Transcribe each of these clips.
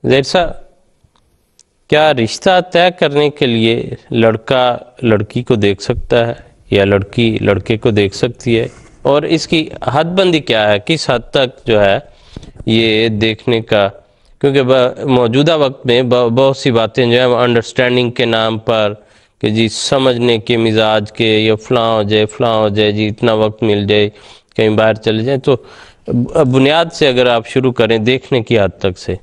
زید صاحب، کیا رشتہ طے کرنے کے لیے لڑکا لڑکی کو دیکھ سکتا ہے یا لڑکی لڑکے کو دیکھ سکتی ہے، اور اس کی حد بندی کیا ہے، کس حد تک جو ہے یہ دیکھنے کا؟ کیونکہ موجودہ وقت میں بہت سی باتیں جو ہیں انڈرسٹینڈنگ کے نام پر کہ جی سمجھنے کے مزاج کے، یا فلاں ہو جائے جی اتنا وقت مل جائے کہیں باہر چلے جائیں، تو بنیاد سے اگر آپ شروع کریں دیکھنے کی حد تک سے۔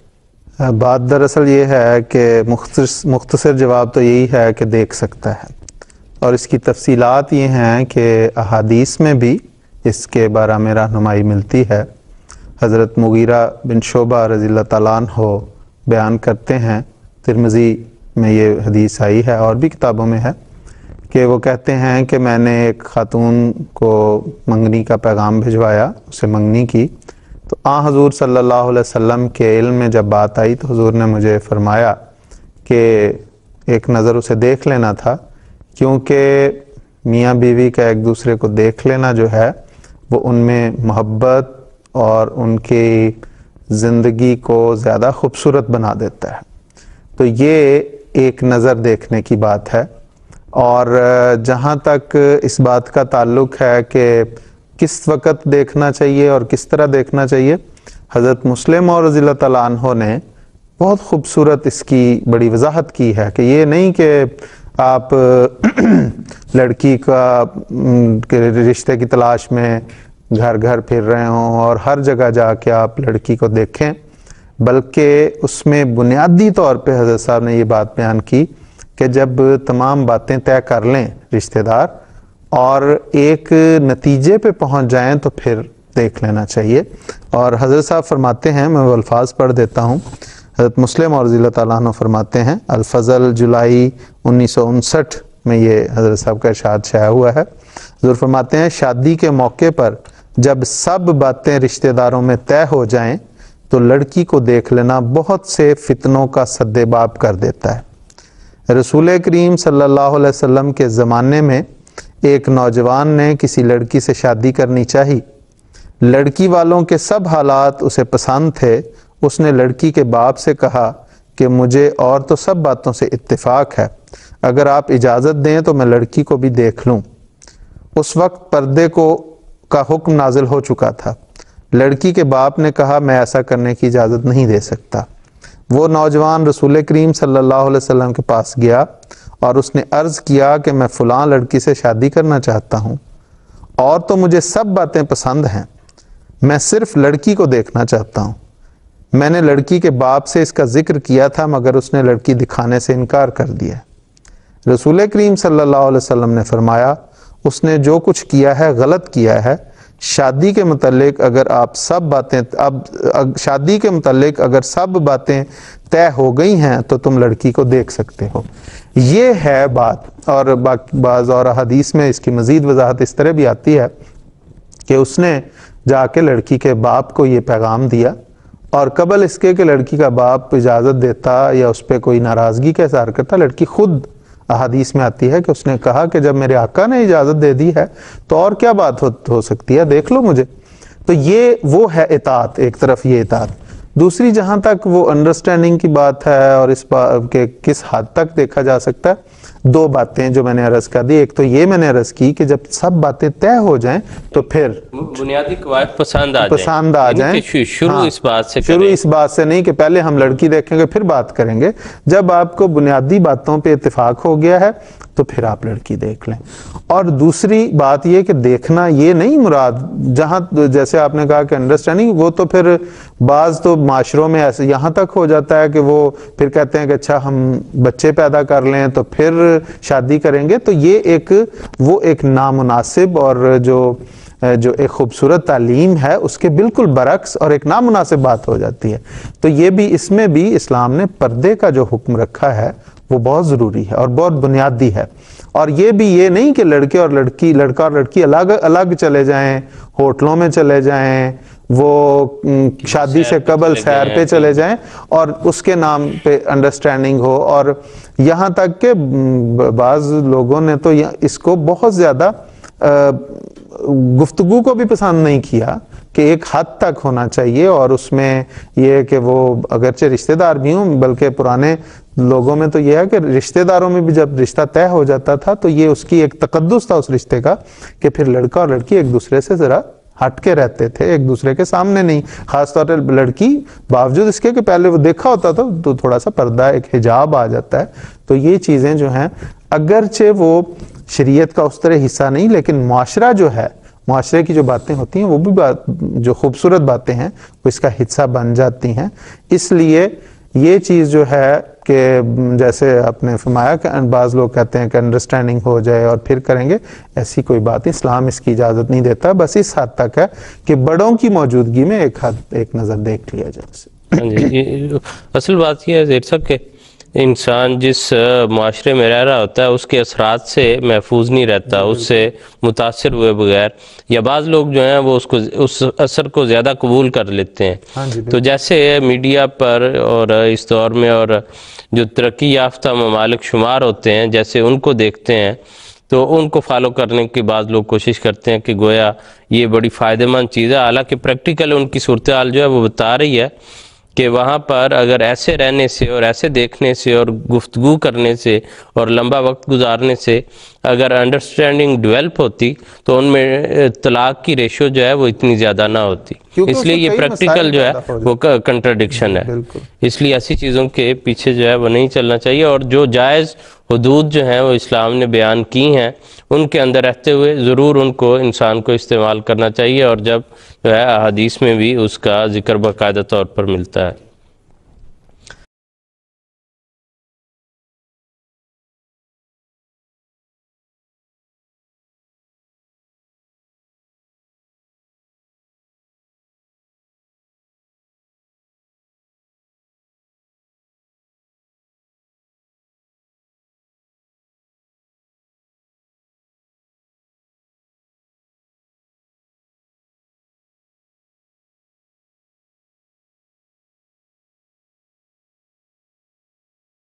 بات دراصل یہ ہے کہ مختصر جواب تو یہی ہے کہ دیکھ سکتا ہے، اور اس کی تفصیلات یہ ہیں کہ احادیث میں بھی اس کے بارے میں رہنمائی ملتی ہے۔ حضرت مغیرہ بن شعبہ رضی اللہ تعالیٰ عنہ بیان کرتے ہیں، ترمذی میں یہ حدیث آئی ہے اور بھی کتابوں میں ہے، کہ وہ کہتے ہیں کہ میں نے ایک خاتون کو منگنی کا پیغام بھجوایا، اسے منگنی کی، تو حضور صلی اللہ علیہ وسلم کے علم میں جب بات آئی تو حضور نے مجھے فرمایا کہ ایک نظر اسے دیکھ لینا تھا، کیونکہ میاں بیوی کا ایک دوسرے کو دیکھ لینا جو ہے وہ ان میں محبت اور ان کی زندگی کو زیادہ خوبصورت بنا دیتا ہے۔ تو یہ ایک نظر دیکھنے کی بات ہے۔ اور جہاں تک اس بات کا تعلق ہے کہ کس وقت دیکھنا چاہیے اور کس طرح دیکھنا چاہیے، حضرت مسلم اور رضی اللہ تعالیٰ عنہ نے بہت خوبصورت اس کی بڑی وضاحت کی ہے، کہ یہ نہیں کہ آپ لڑکی کا رشتے کی تلاش میں گھر گھر پھر رہے ہوں اور ہر جگہ جا کے آپ لڑکی کو دیکھیں، بلکہ اس میں بنیادی طور پہ حضرت صاحب نے یہ بات بیان کی کہ جب تمام باتیں طے کر لیں رشتہ دار اور ایک نتیجے پہ پہنچ جائیں تو پھر دیکھ لینا چاہیے۔ اور حضرت صاحب فرماتے ہیں، میں وہ الفاظ پڑھ دیتا ہوں، حضرت مسلم اور رضی اللہ تعالیٰ عنہ فرماتے ہیں، الفضل جولائی 1959 میں یہ حضرت صاحب کا ارشاد شائع ہوا ہے۔ حضور فرماتے ہیں، شادی کے موقع پر جب سب باتیں رشتہ داروں میں طے ہو جائیں تو لڑکی کو دیکھ لینا بہت سے فتنوں کا سدباب کر دیتا ہے۔ رسول کریم صلی اللہ علیہ وسلم کے زمانے میں ایک نوجوان نے کسی لڑکی سے شادی کرنی چاہی، لڑکی والوں کے سب حالات اسے پسند تھے، اس نے لڑکی کے باپ سے کہا کہ مجھے اور تو سب باتوں سے اتفاق ہے، اگر آپ اجازت دیں تو میں لڑکی کو بھی دیکھ لوں۔ اس وقت پردے کا حکم نازل ہو چکا تھا۔ لڑکی کے باپ نے کہا میں ایسا کرنے کی اجازت نہیں دے سکتا۔ وہ نوجوان رسول کریم صلی اللہ علیہ وسلم کے پاس گیا اور اس نے عرض کیا کہ میں فلاں لڑکی سے شادی کرنا چاہتا ہوں، اور تو مجھے سب باتیں پسند ہیں، میں صرف لڑکی کو دیکھنا چاہتا ہوں۔ میں نے لڑکی کے باپ سے اس کا ذکر کیا تھا مگر اس نے لڑکی دکھانے سے انکار کر دیا۔ رسول کریم صلی اللہ علیہ وسلم نے فرمایا اس نے جو کچھ کیا ہے غلط کیا ہے، شادی کے متعلق اگر سب باتیں طے ہو گئی ہیں تو تم لڑکی کو دیکھ سکتے ہو۔ یہ ہے بات۔ اور بعض اور حدیث میں اس کی مزید وضاحت اس طرح بھی آتی ہے کہ اس نے جا کے لڑکی کے باپ کو یہ پیغام دیا، اور قبل اس کے کہ لڑکی کا باپ اجازت دیتا یا اس پہ کوئی ناراضگی کا اظہار کرتا، لڑکی خود احادیث میں آتی ہے کہ اس نے کہا کہ جب میرے آقا نے اجازت دے دی ہے تو اور کیا بات ہو سکتی ہے، دیکھ لو مجھے۔ تو یہ وہ ہے اطاعت، ایک طرف یہ اطاعت۔ دوسری جہاں تک وہ انڈرسٹینڈنگ کی بات ہے اور اس بات کہ کس حد تک دیکھا جا سکتا ہے، دو باتیں جو میں نے عرض کر دی، ایک تو یہ میں نے عرض کی کہ جب سب باتیں طے ہو جائیں تو پھر بنیادی قواعد پسند آ جائیں۔ شروع اس بات سے شروع اس بات سے نہیں کہ پہلے ہم لڑکی دیکھیں گے پھر بات کریں گے، جب آپ کو بنیادی باتوں پہ اتفاق ہو گیا ہے تو پھر آپ لڑکی دیکھ لیں۔ اور دوسری بات یہ کہ دیکھنا یہ نہیں مراد، جہاں جیسے آپ نے کہا کہ انڈرسٹینڈنگ، وہ تو پھر بعض تو معاشروں میں ایسے یہاں تک ہو جاتا ہے کہ وہ پھر کہتے ہیں کہ اچھا ہم بچے پیدا کر لیں تو پھر شادی کریں گے، تو یہ وہ ایک نامناسب اور جو ایک خوبصورت تعلیم ہے اس کے بالکل برعکس اور ایک نامناسب بات ہو جاتی ہے۔ تو یہ بھی، اس میں بھی اسلام نے پردے کا جو حکم رکھا ہے وہ بہت ضروری ہے اور بہت بنیادی ہے۔ اور یہ بھی یہ نہیں کہ لڑکا اور لڑکی الگ چلے جائیں، ہوٹلوں میں چلے جائیں، وہ شادی سے قبل سیر پہ چلے جائیں اور اس کے نام پہ انڈرسٹینڈنگ ہو۔ اور یہاں تک کہ بعض لوگوں نے تو اس کو بہت زیادہ گفتگو کو بھی پسند نہیں کیا کہ ایک حد تک ہونا چاہیے، اور اس میں یہ کہ وہ اگرچہ رشتہ دار بھی ہوں، بلکہ پرانے لوگوں میں تو یہ ہے کہ رشتہ داروں میں بھی جب رشتہ طے ہو جاتا تھا تو یہ اس کی ایک تقدس تھا اس رشتے کا کہ پھر لڑکا اور لڑکی ایک دوسرے سے ذرا ہٹ کے رہتے تھے، ایک دوسرے کے سامنے نہیں، خاص طور پر لڑکی باوجود اس کے کہ پہلے وہ دیکھا ہوتا تھا تو تھوڑا سا پردہ ایک حجاب آ جاتا ہے. تو یہ چیزیں جو ہیں اگرچہ وہ شریعت کا اس طرح حصہ نہیں، لیکن معاشرہ جو ہے، معاشرے کی جو باتیں ہوتی ہیں وہ بھی جو خوبصورت باتیں ہیں وہ اس کا حصہ بن جاتی ہیں. اس لیے یہ چیز جو ہے کہ جیسے آپ نے فرمایا کہ بعض لوگ کہتے ہیں کہ انڈرسٹینڈنگ ہو جائے اور پھر کریں گے، ایسی کوئی بات نہیں، اسلام اس کی اجازت نہیں دیتا. بس اس حد تک ہے کہ بڑوں کی موجودگی میں ایک نظر دیکھ لیا جائے. ہاں جی، اصل بات یہ ہے زید صاحب کہ انسان جس معاشرے میں رہ رہا ہوتا ہے اس کے اثرات سے محفوظ نہیں رہتا، اس سے متاثر ہوئے بغیر، یا بعض لوگ جو ہیں وہ اس اثر کو زیادہ قبول کر لیتے ہیں. تو جیسے میڈیا پر اور اس دور میں اور جو ترقی یافتہ ممالک شمار ہوتے ہیں، جیسے ان کو دیکھتے ہیں تو ان کو فالو کرنے کی بعض لوگ کوشش کرتے ہیں کہ گویا یہ بڑی فائدہ مند چیز ہے، حالانکہ پریکٹیکل ان کی صورتحال جو ہے وہ بتا رہی ہے کہ وہاں پر اگر ایسے رہنے سے اور ایسے دیکھنے سے اور گفتگو کرنے سے اور لمبا وقت گزارنے سے اگر انڈرسٹینڈنگ ڈیولپ ہوتی تو ان میں طلاق کی ریشو جو ہے وہ اتنی زیادہ نہ ہوتی. اس لیے یہ پریکٹیکل جو ہے وہ کنٹرڈکشن ہے. اس لیے ایسی چیزوں کے پیچھے جو ہے وہ نہیں چلنا چاہیے، اور جو جائز حدود جو ہیں وہ اسلام نے بیان کی ہیں ان کے اندر رہتے ہوئے ضرور ان کو انسان کو استعمال کرنا چاہیے، اور جب جو ہے احادیث میں بھی اس کا ذکر باقاعدہ طور پر ملتا ہے.